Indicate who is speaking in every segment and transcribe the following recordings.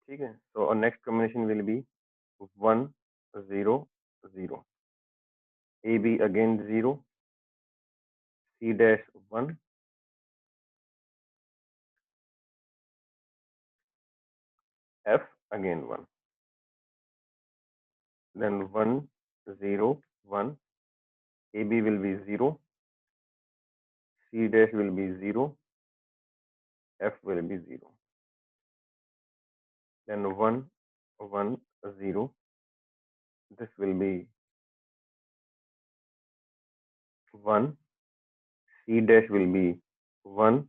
Speaker 1: ठीक है, so our next combination will be 1 0 0, AB again 0, C dash 1, F again 1, then 1 0 1, AB will be 0, C dash will be 0, F will be 0, then 1 1 0, this will be 1, C dash will be 1,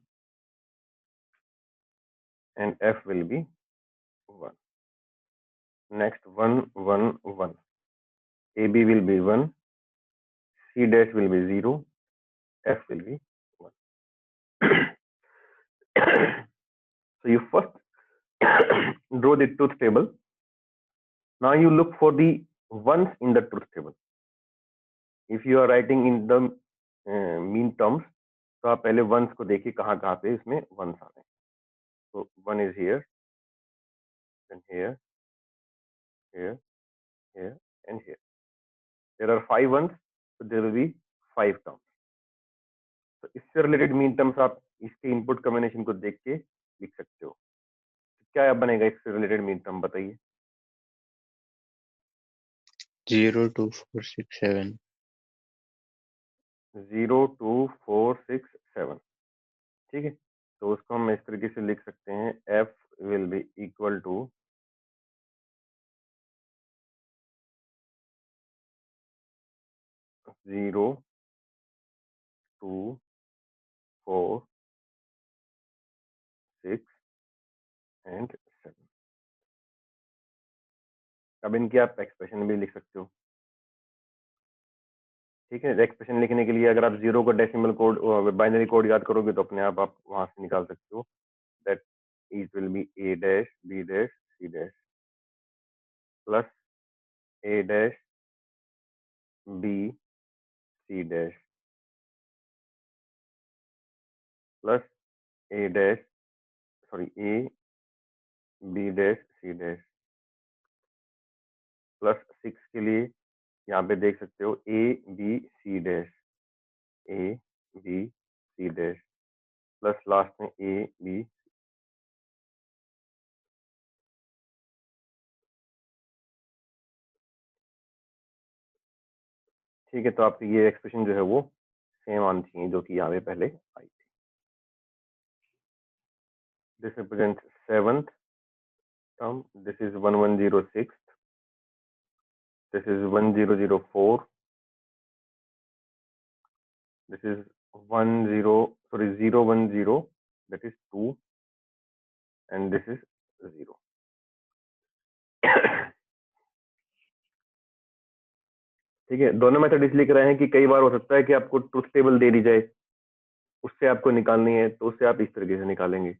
Speaker 1: and F will be 1. Next 1 1 1, AB will be 1, C dash will be 0, F will be 1. So you first draw the truth table. Now you look for the ones in the truth table. If you are writing in the mean terms, तो आप पहले ones को देखिए कहाँ कहाँ पे इसमें ones आ रहे हैं. So 1 is here, then here, here, here, and here. There are 5 ones, so there will be 5 terms. तो इससे रिलेटेड मीन टर्म्स आप इसके इनपुट कॉम्बिनेशन को देख के लिख सकते हो. क्या बनेगा इससे रिलेटेड मीन टर्म बताइए.
Speaker 2: 0 2 4 6 7.
Speaker 1: 0 2 4 6 7. ठीक है, तो उसको हम इस तरीके से लिख सकते हैं. F will be equal to 0 2 4 6 and 7. अब इनकी आप एक्सप्रेशन भी लिख सकते हो. ठीक है, एक्सप्रेशन लिखने के लिए अगर आप 0 का डेसिमल कोड बाइनरी कोड याद करोगे तो अपने आप वहां से निकाल सकते हो. That it will be A dash B dash C dash plus A dash B C dash plus A dash A B dash C dash plus 6 के लिए यहाँ पे देख सकते हो A B C dash A B C dash plus last में A B. ठीक है, तो आपकी ये एक्सप्रेशन जो है वो सेम आनी चाहिए जो कि यहाँ पे पहले आई थी. This represents 7th term. This is 1106. This is 1004. This is 010, that is 2, and this is 0. ठीक है, दोनों मेथड इसलिए कर रहे हैं कि कई बार हो सकता है कि आपको ट्रुथ टेबल दे दी जाए, उससे आपको निकालनी है, तो उससे आप इस तरीके से निकालेंगे.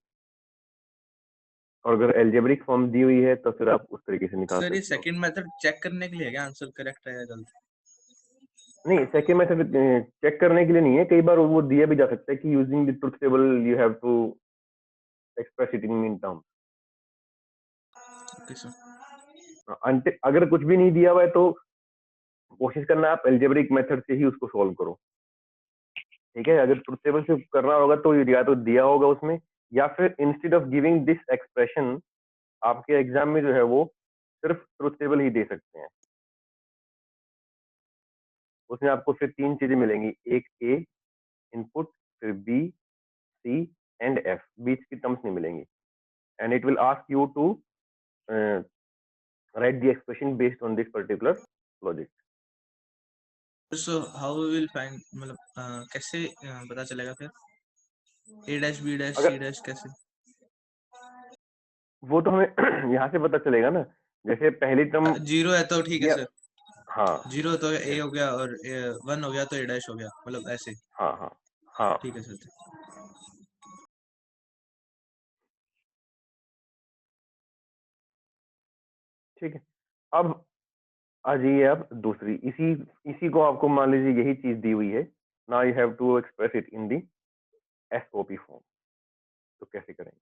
Speaker 1: और अगर एल्जेब्रिक फॉर्म दी हुई है तो फिर आप उस तरीके से निकाल सकते हो.
Speaker 3: सर ये सेकंड मेथड चेक करने के लिए है क्या आंसर करेक्ट है या गलत?
Speaker 1: नहीं, सेकंड मेथड चेक करने के लिए नहीं है. कई बार वो दिया भी जा सकता है कि using the truth table you have to express it in min term.
Speaker 3: Okay sir.
Speaker 1: अगर कुछ भी नहीं दिया हुआ है तो कोशिश करना आप एल्जेब्रिक मेथड से ही उसको सॉल्व करो. ठीक है, अगर ट्रुथ टेबल से करना होगा तो या तो दिया होगा उसमें, या फिर instead of giving this expression आपके एग्जाम में जो है वो सिर्फ ट्रुथ टेबल ही दे सकते हैं. उसमें आपको फिर 3 चीजें मिलेंगी. एक ए इनपुट, फिर बी सी एंड एफ. बीच की टर्म्स नहीं मिलेंगी. And it will ask you to write the expression based on this particular logic.
Speaker 3: So how we will find, मतलब कैसे पता चलेगा फिर A dash B dash C dash कैसे?
Speaker 1: वो तो हमें यहाँ से पता चलेगा ना. जैसे पहली टर्म
Speaker 3: 0 है तो ठीक है सर.
Speaker 1: हाँ
Speaker 3: 0 तो A हो गया और 1 हो गया तो A डैश हो गया, मतलब ऐसे.
Speaker 1: हाँ हाँ हाँ.
Speaker 3: ठीक है सर.
Speaker 1: ठीक है, अब आ जाइए आप दूसरी. इसी को आपको मान लीजिए यही चीज दी हुई है. Now you have to express it in the SOP form. तो कैसे करेंगे?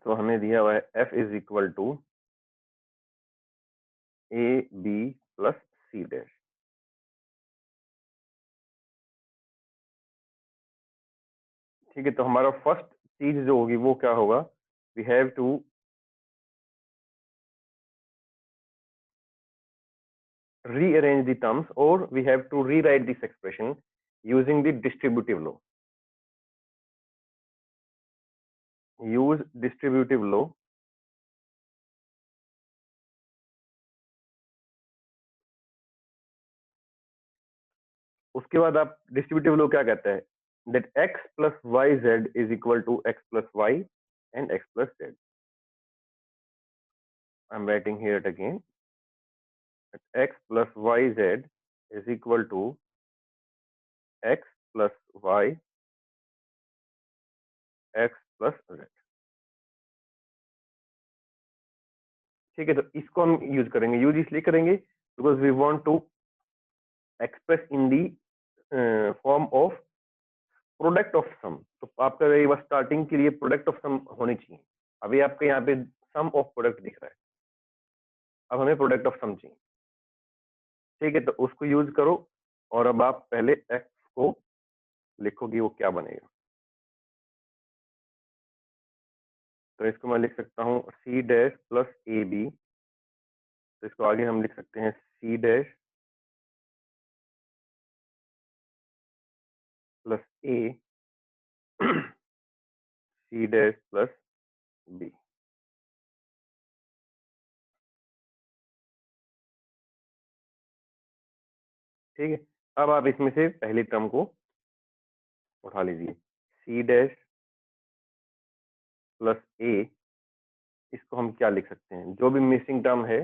Speaker 1: तो हमें दिया हुआ है f is equal to A B plus C dash. ठीक है, तो हमारा फर्स्ट चीज जो होगी वो क्या होगा, we have to rearrange the terms, or we have to rewrite this expression using the distributive law. Use distributive law. उसके बाद आप डिस्ट्रीब्यूटिव लो क्या कहता है, that x plus yz is equal to x plus y and x plus z. I'm writing here it again, that x plus yz is equal to x plus y x plus z. ठीक है, तो इसको हम use करेंगे, use इसलिए करेंगे because we want to express in the form of product of sum. तो आपका ये बस स्टार्टिंग के लिए प्रोडक्ट ऑफ सम होनी चाहिए। अभी आपके यहाँ पे सम ऑफ प्रोडक्ट दिख रहा है, अब हमें प्रोडक्ट ऑफ सम चाहिए। ठीक है, तो उसको यूज करो और अब आप पहले एक्स को लिखोगे वो क्या बनेगा। तो इसको मैं लिख सकता हूँ C dash plus A B, तो इसको आगे हम लिख सकते हैं C dash plus A C dash plus B. ठीक है, अब आप इसमें से पहली टर्म को उठा लीजिए, सी डैश प्लस ए, इसको हम क्या लिख सकते हैं, जो भी मिसिंग टर्म है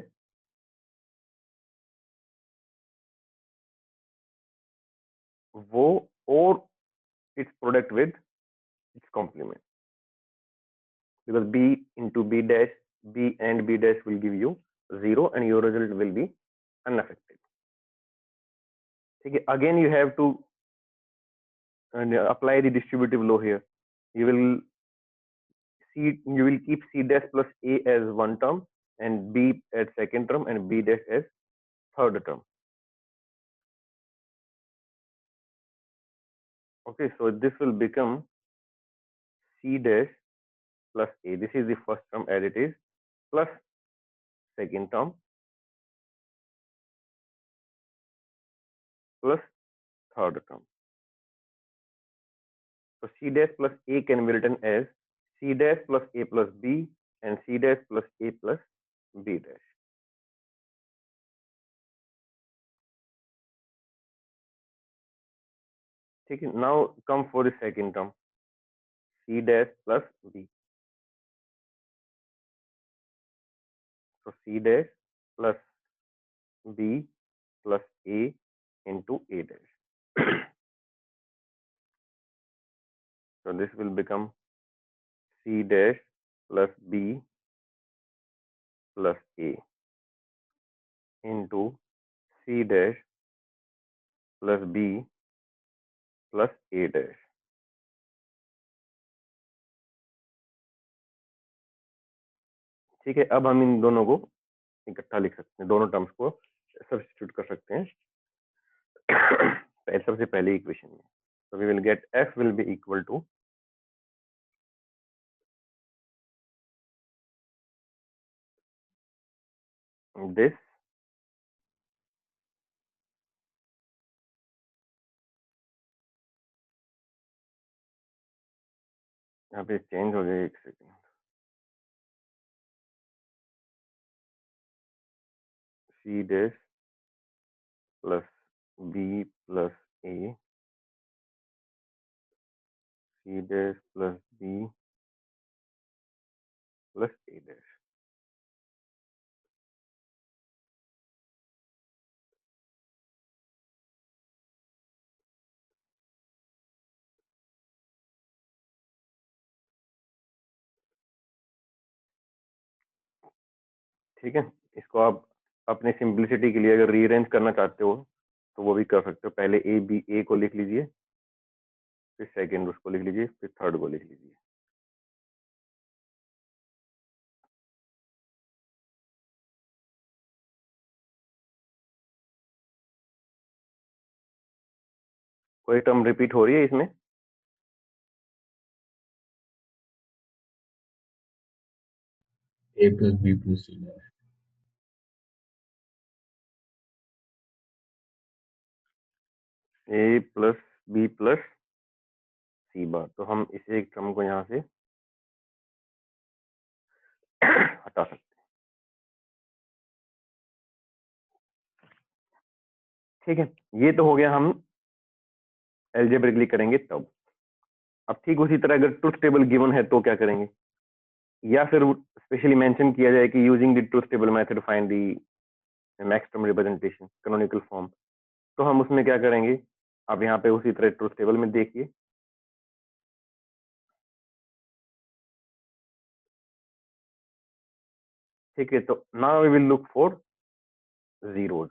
Speaker 1: वो और it's product with its complement, because b into b dash, b and b dash will give you 0 and your result will be unaffected. ठीक है, again you have to apply the distributive law here. You will keep c dash plus a as one term and b as second term and b dash as third term. Okay, so this will become c dash plus a, this is the first term as it is, plus second term plus third term. So c dash plus a can be written as c dash plus a plus b and c dash plus a plus b dash. ठीक है, now come for the second term, c dash plus b. So c dash plus b plus a into a dash. So this will become c dash plus b plus a into c dash plus b plus a dash. ठीक है, अब हम इन दोनों को इकट्ठा लिख सकते हैं, दोनों टर्म्स को सब्स्टिट्यूट कर सकते हैं सबसे पहले इक्वेशन में। So we will get f will be equal to this यहाँ पे चेंज हो गया, एक second, c dash plus b plus a, c dash plus b plus a dash। ठीक है, इसको आप अपने सिंप्लिसिटी के लिए अगर रीअरेंज करना चाहते हो तो वो भी कर सकते हो। पहले ए को लिख लीजिए, फिर सेकेंड उसको लिख लीजिए, फिर थर्ड को लिख लीजिए। कोई टर्म रिपीट हो रही है इसमें?
Speaker 4: A plus B plus C dash.
Speaker 1: A plus B plus C bar, तो हम इस एक टर्म को यहाँ से हटा सकते हैं। ठीक है, ये तो हो गया, हम एल्जेब्रिकली करेंगे तब। अब ठीक उसी तरह अगर ट्रुथ टेबल गिवन है तो क्या करेंगे, या फिर स्पेशली मेंशन किया जाए कि using the truth table method find the maximum representation canonical form, तो हम उसमें क्या करेंगे, अब यहाँ पे उसी तरह ट्रुथ टेबल में देखिए, ठीक है। तो now we will look for zeros.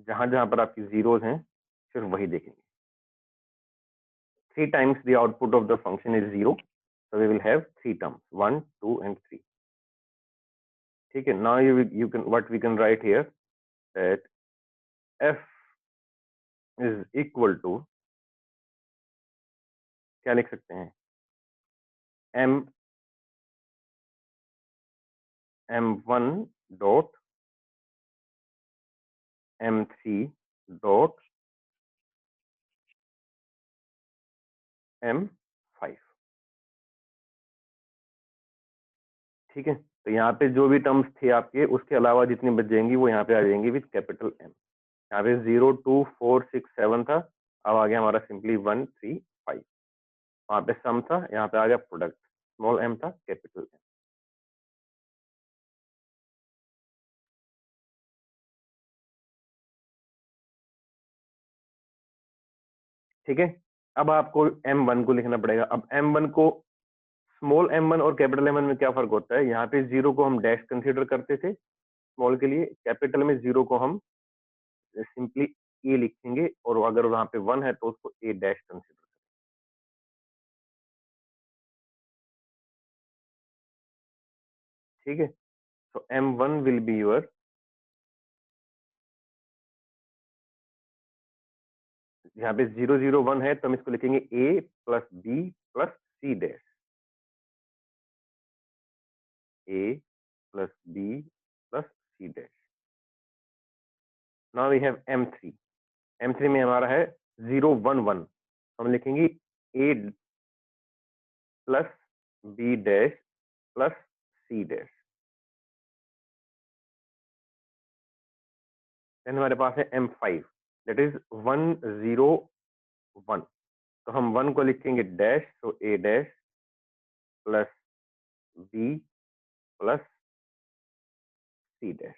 Speaker 1: जहां जहां पर आपकी जीरोज हैं सिर्फ वही देखेंगे। 3 times the output of the function is 0, so we will have 3 terms, 1, 2 and 3. ठीक है, now you can, what we can write here, that f is equal to, क्या लिख सकते हैं, m1 dot m3 dot m5। ठीक है, तो यहाँ पे जो भी टर्म्स थे आपके, उसके अलावा जितनी बच जाएंगी वो यहाँ पे आ जाएंगी विद कैपिटल M। यहाँ पे 0, 2, 4, 6, 7 था, अब आ गया हमारा सिंपली 1, 3, 5। वहां पे सम था, यहाँ पे आ गया प्रोडक्ट, स्मॉल m था, कैपिटल M। ठीक है, अब आपको m1 को लिखना पड़ेगा। अब m1 को, स्मॉल m1 और कैपिटल M1 में क्या फर्क होता है, यहाँ पे 0 को हम डैश कंसीडर करते थे स्मॉल के लिए, कैपिटल में 0 को हम सिंपली ए लिखेंगे, और अगर वहां पे 1 है तो उसको ए डैश कंसीडर। ठीक है, तो m1 विल बी योर, यहाँ पे 0, 0, 1 है तो हम इसको लिखेंगे a plus B plus C dash, a plus B plus C dash. Now we have m3। m3 में हमारा है 0, 1, 1, हम लिखेंगे a plus B dash plus C dash. Then हमारे पास है m5, दैट इज 1, 0, 1, तो हम 1 को लिखेंगे डैश, तो a dash plus b plus c dash.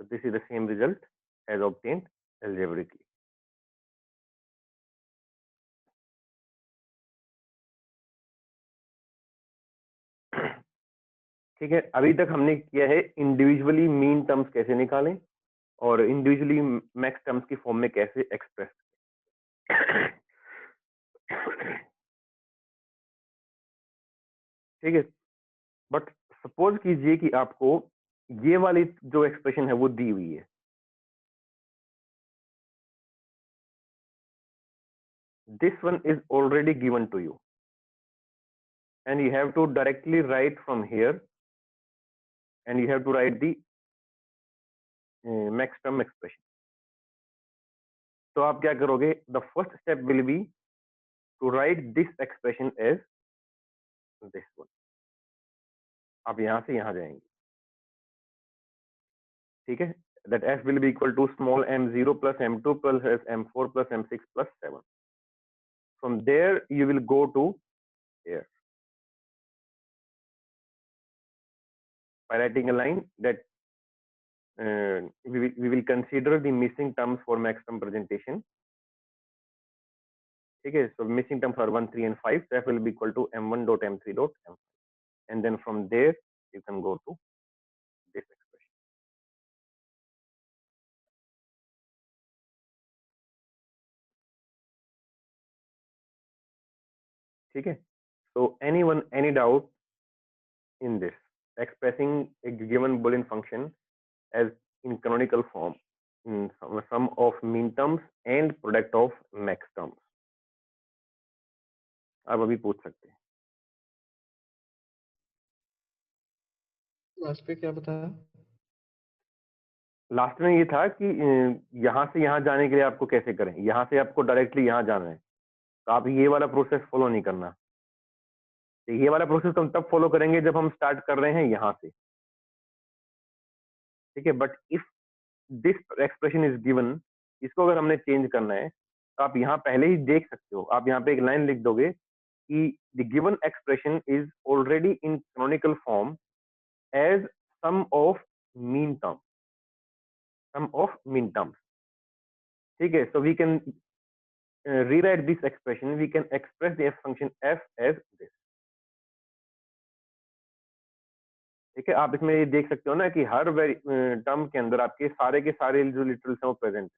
Speaker 1: So this is the same result as obtained algebraically. ठीक है, अभी तक हमने किया है इंडिविजुअली मीन टर्म्स कैसे निकालें और इंडिविजुअली मैक्स टर्म्स की फॉर्म में कैसे एक्सप्रेस। ठीक है, बट सपोज कीजिए कि आपको ये वाली जो एक्सप्रेशन है वो दी हुई है, this one is already given to you and you have to directly write from here and you have to write the max term expression. तो आप क्या करोगे, the first step will be to write this expression as this one। आप यहां से यहां जाएंगे, ठीक है, that f will be equal to small m0 plus m2 plus m4 plus m6 plus 7। from there you will go to here by writing a line that we will consider the missing terms for maximum presentation। ठीक है, so missing terms are 1, 3 and 5, so f will be equal to m1 dot m3 dot m5, and then from there you can go to this expression। ठीक है, so anyone any doubt in this expressing a given boolean function as in canonical form in sum of min terms and product of max terms? आप अभी पूछ सकते हैं।
Speaker 2: Last पे क्या बताया?
Speaker 1: लास्ट में ये था कि यहाँ से यहाँ जाने के लिए आपको कैसे करें, यहाँ से आपको डायरेक्टली यहाँ जाना है तो आप ये वाला प्रोसेस फॉलो नहीं करना। तो ये वाला प्रोसेस हम तब फॉलो करेंगे जब हम स्टार्ट कर रहे हैं यहाँ से, ठीक है। But if this expression is given, इसको अगर हमने चेंज करना है तो आप यहाँ पहले ही देख सकते हो, आप यहाँ पे एक लाइन लिख दोगे कि the given expression is already in canonical form as sum of min term, sum of min terms, ठीक है। So we can rewrite this expression, we can express the f function f as this, ठीक है। आप इसमें ये देख सकते हो ना कि हर टर्म के अंदर आपके के सारे जो लिटरल्स हैं वो प्रेजेंट है,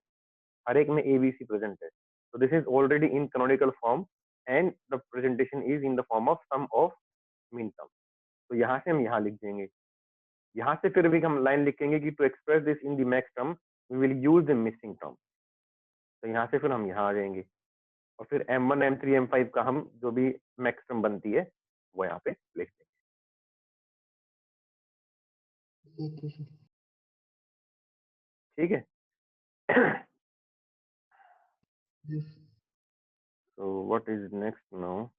Speaker 1: हर एक में abc प्रेजेंट है। so this is already in canonical form and the presentation is in the form of sum of mean term। तो यहाँ से हम यहाँ लिख देंगे, यहाँ से फिर भी हम लाइन लिखेंगे कि to express this in the max term we will use the missing term। तो यहाँ से फिर हम यहाँ आ जाएंगे और फिर m1 m3 m5 का हम जो भी मैक्स टर्म बनती है वो यहाँ पे लिख देंगे। ठीक है। So what is next now?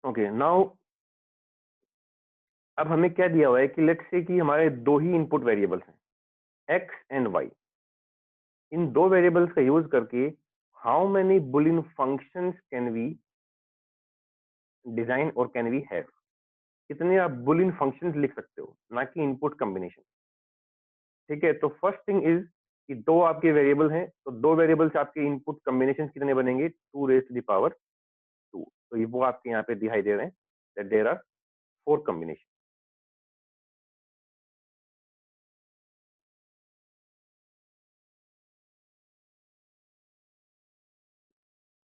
Speaker 1: Okay, now अब हमें क्या दिया हुआ है कि लेट्स से कि हमारे दो ही इनपुट वेरिएबल्स हैं x एंड y। इन दो वेरिएबल्स का यूज करके how many Boolean functions can we design और कैन वी हैव, कितने आप बुलियन फंक्शंस लिख सकते हो, ना कि इनपुट कॉम्बिनेशन। ठीक है, तो फर्स्ट थिंग इज कि दो आपके वेरिएबल हैं तो दो वेरिएबल्स आपके इनपुट कॉम्बिनेशन कितने बनेंगे, 2 raised to the power 2। तो ये वो आपके यहाँ पे दिखाई दे रहे हैं दैट देयर आर 4 कॉम्बिनेशन।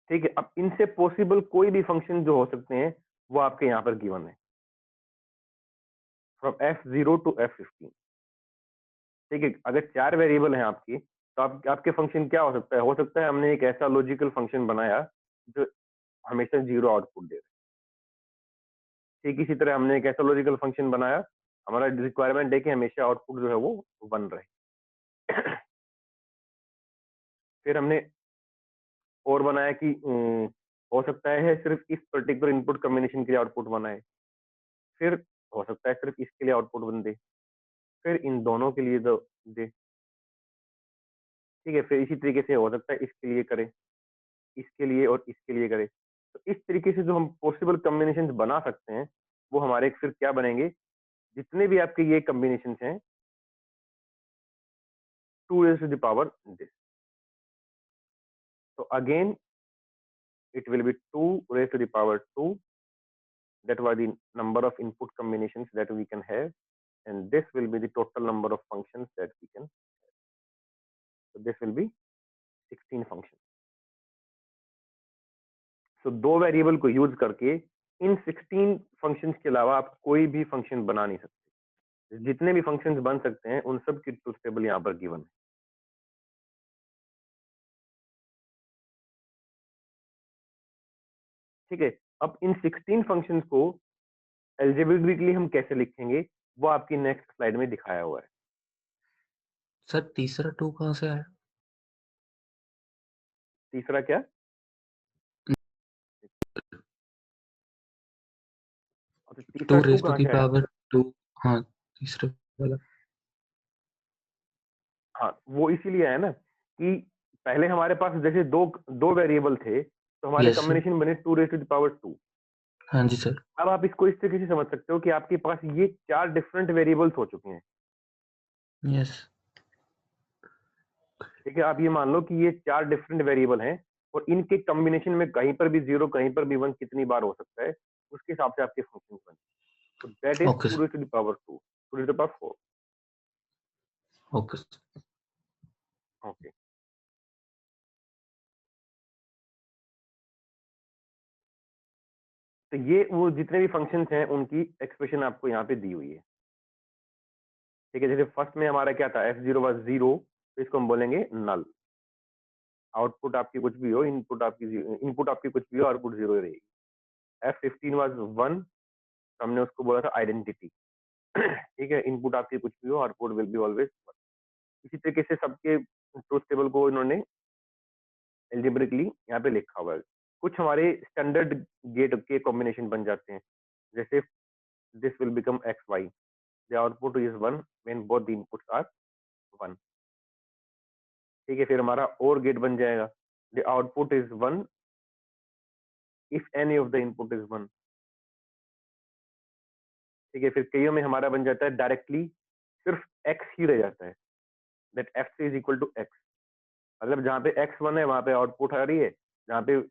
Speaker 1: ठीक है, अब इनसे पॉसिबल कोई भी फंक्शन जो हो सकते हैं वो आपके यहाँ पर गिवन है फ्रॉम f0 टू f15। ठीक है, अगर 4 वेरिएबल हैं आपकी तो आपके फंक्शन क्या हो सकता है हमने एक ऐसा लॉजिकल फंक्शन बनाया जो हमेशा 0 आउटपुट दे रहा है। ठीक इसी तरह हमने एक ऐसा लॉजिकल फंक्शन बनाया, हमारा रिक्वायरमेंट है कि हमेशा आउटपुट जो है वो 1 रहे। फिर हमने और बनाया कि हो सकता है सिर्फ इस पर्टिकुलर इनपुट कॉम्बिनेशन के लिए आउटपुट बनाए, फिर हो सकता है सिर्फ इसके लिए आउटपुट बन दे, फिर इन दोनों के लिए दे। ठीक है, फिर इसी तरीके से हो सकता है इसके लिए करे, इसके लिए और इसके लिए करे। तो इस तरीके से जो हम पॉसिबल कॉम्बिनेशन बना सकते हैं वो हमारे फिर क्या बनेंगे, जितने भी आपके ये कॉम्बिनेशन हैं 2 raised to the power this। तो again it will be 2 raised to the power 2, that was the number of input combinations that we can have, and this will be the total number of functions that we can have। So this will be 16 functions। So दो variable को use करके इन 16 functions के अलावा आप कोई भी function बना नहीं सकते। जितने भी फंक्शंस बन सकते हैं उन सब की ट्रूथ टेबल यहाँ पर गिवन है। ठीक है, अब इन 16 फंक्शंस को एल्जेब्रिकली हम कैसे लिखेंगे वो आपकी नेक्स्ट स्लाइड में दिखाया हुआ है।
Speaker 2: सर तीसरा 2 कहाँ से आया?
Speaker 1: तीसरा क्या? तो तीसरा
Speaker 2: 2
Speaker 1: टू
Speaker 2: रेज टू
Speaker 1: कहाँ
Speaker 2: की
Speaker 1: से आया?
Speaker 2: पावर 2। हाँ, तीसरा वाला।
Speaker 1: हाँ, वो इसीलिए आया ना कि पहले हमारे पास जैसे दो वेरिएबल थे, तो हमारे
Speaker 2: यस सर।
Speaker 1: कॉम्बिनेशन बने 2 रेज टू द पावर 2।
Speaker 2: हाँ जी सर।
Speaker 1: अब आप इसको इस तरीके से समझ सकते हो कि आपके पास ये 4 डिफरेंट वेरिएबल्स हो चुके हैं।
Speaker 2: यस।
Speaker 1: ठीक है, आप ये मान लो कि ये 4 डिफरेंट वेरिएबल हैं और इनके कॉम्बिनेशन में कहीं पर भी 0 कहीं पर भी 1 कितनी बार हो सकता है, उसके हिसाब से आपके फंक्शन बने। तो that is
Speaker 2: okay
Speaker 1: 2 raise to the power 2, 2 raise to the power 4।
Speaker 2: Okay sir.
Speaker 1: Okay, तो ये वो जितने भी फंक्शंस हैं उनकी एक्सप्रेशन आपको यहाँ पे दी हुई है। ठीक है, जैसे फर्स्ट में हमारा क्या था, f0 was 0, तो इसको हम बोलेंगे नल। आउटपुट आपकी कुछ भी हो, इनपुट आपकी कुछ भी हो, आउटपुट 0 रहेगी। f15 was 1, हमने उसको बोला था आइडेंटिटी। ठीक है, इनपुट आपकी कुछ भी हो, आउटपुट विल बी ऑलवेज 1। इसी तरीके से सबके ट्रूथ टेबल को इन्होंने एल्जेब्रिकली यहाँ पे लिखा हुआ है। कुछ हमारे स्टैंडर्ड गेट के कॉम्बिनेशन बन जाते हैं, जैसे this will become xy, the output is 1 when both the inputs are 1। ठीक है, फिर हमारा और गेट बन जाएगा, the output is 1 if any of the input is 1। ठीक है, फिर कईयों में हमारा बन जाता है डायरेक्टली सिर्फ x ही रह जाता है, that f3 is equal to x। मतलब जहाँ पे x1 है वहां पे आउटपुट आ रही है, जहाँ पे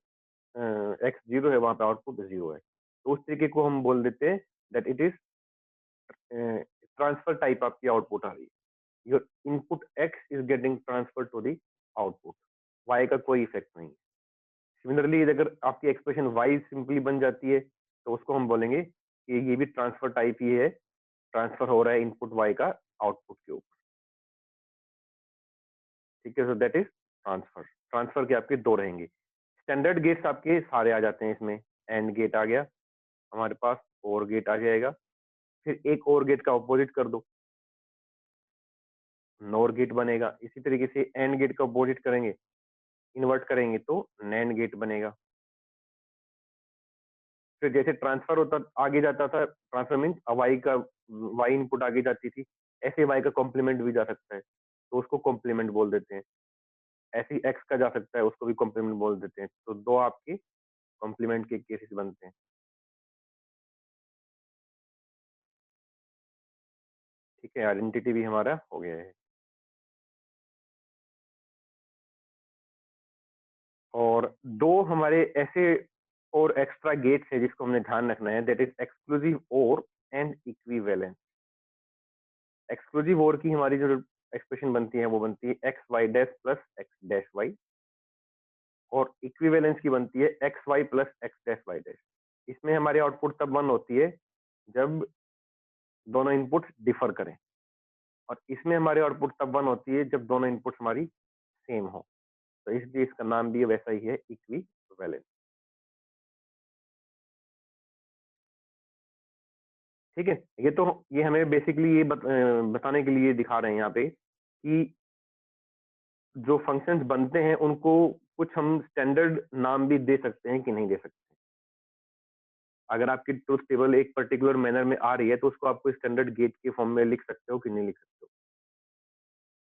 Speaker 1: x0 है वहां पे आउटपुट 0 है। तो उस तरीके को हम बोल देते हैं that it is transfer type आपकी आउटपुट आ रही है। Your input x is getting transfer to the output, y का कोई इफेक्ट नहीं। सिमिलरली अगर आपकी एक्सप्रेशन y सिंपली बन जाती है, तो उसको हम बोलेंगे कि ये भी ट्रांसफर टाइप ही है, ट्रांसफर हो रहा है इनपुट y का आउटपुट के ऊपर। ठीक है, so that is transfer. Transfer के आपके 2 रहेंगे। स्टैंडर्ड गेट्स आपके सारे आ जाते हैं इसमें, एंड गेट आ गया हमारे पास, और गेट आ जाएगा, फिर एक और गेट का अपोजिट कर दो, नॉर गेट बनेगा। इसी तरीके से एंड गेट का अपोजिट करेंगे, इन्वर्ट करेंगे तो नैंड गेट बनेगा। फिर जैसे ट्रांसफर होता आगे जाता था, ट्रांसफर मीन्स वाई इनपुट आगे जाती थी, ऐसे वाई का कॉम्प्लीमेंट भी जा सकता है, तो उसको कॉम्प्लीमेंट बोल देते हैं। ऐसे ही एक्स का जा सकता है, उसको भी कॉम्प्लीमेंट बोल देते हैं। तो 2 आपके कॉम्प्लीमेंट के केसेस बनते हैं। ठीक है, आइडेंटिटी भी हमारा हो गया है। और 2 हमारे ऐसे और एक्स्ट्रा गेट्स है जिसको हमने ध्यान रखना है, दैट इज एक्सक्लूसिव और एंड इक्विवेलेंस। एक्सक्लूसिव और की हमारी जो एक्सप्रेशन बनती है वो बनती है X Y dash plus X dash Y, और इक्विवेलेंस की बनती है X Y plus X dash Y dash. इसमें हमारी आउटपुट तब 1 होती है जब दोनों इनपुट डिफर करें, और इसमें हमारी आउटपुट तब 1 होती है जब दोनों इनपुट हमारी सेम हो। तो इसलिए इसका नाम भी वैसा ही है, इक्विवेलेंस। ठीक है, ये हमें बेसिकली ये बताने के लिए दिखा रहे हैं यहाँ पे कि जो फंक्शंस बनते हैं उनको कुछ हम स्टैंडर्ड नाम भी दे सकते हैं कि नहीं दे सकते। अगर आपकी ट्रूथ टेबल एक पर्टिकुलर मैनर में आ रही है तो उसको आपको स्टैंडर्ड गेट के फॉर्म में लिख सकते हो कि नहीं लिख सकते हो।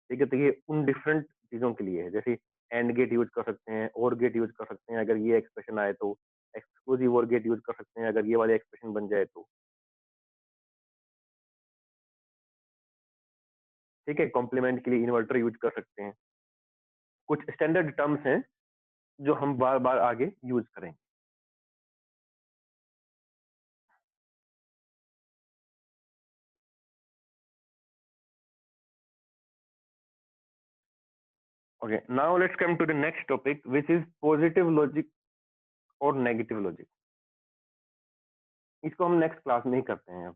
Speaker 1: ठीक है, तो ये उन डिफरेंट चीजों के लिए है, जैसे एंड गेट यूज कर सकते हैं, और गेट यूज कर सकते हैं अगर ये एक्सप्रेशन आए तो, एक्सक्लूसिव और गेट यूज कर सकते हैं अगर ये वाले एक्सप्रेशन बन जाए तो। ठीक है, कॉम्प्लीमेंट के लिए इन्वर्टर यूज कर सकते हैं। कुछ स्टैंडर्ड टर्म्स हैं जो हम बार बार आगे यूज करेंगे। Okay, now let's come to the next topic, which is positive logic और नेगेटिव लॉजिक। इसको हम नेक्स्ट क्लास में ही करते हैं।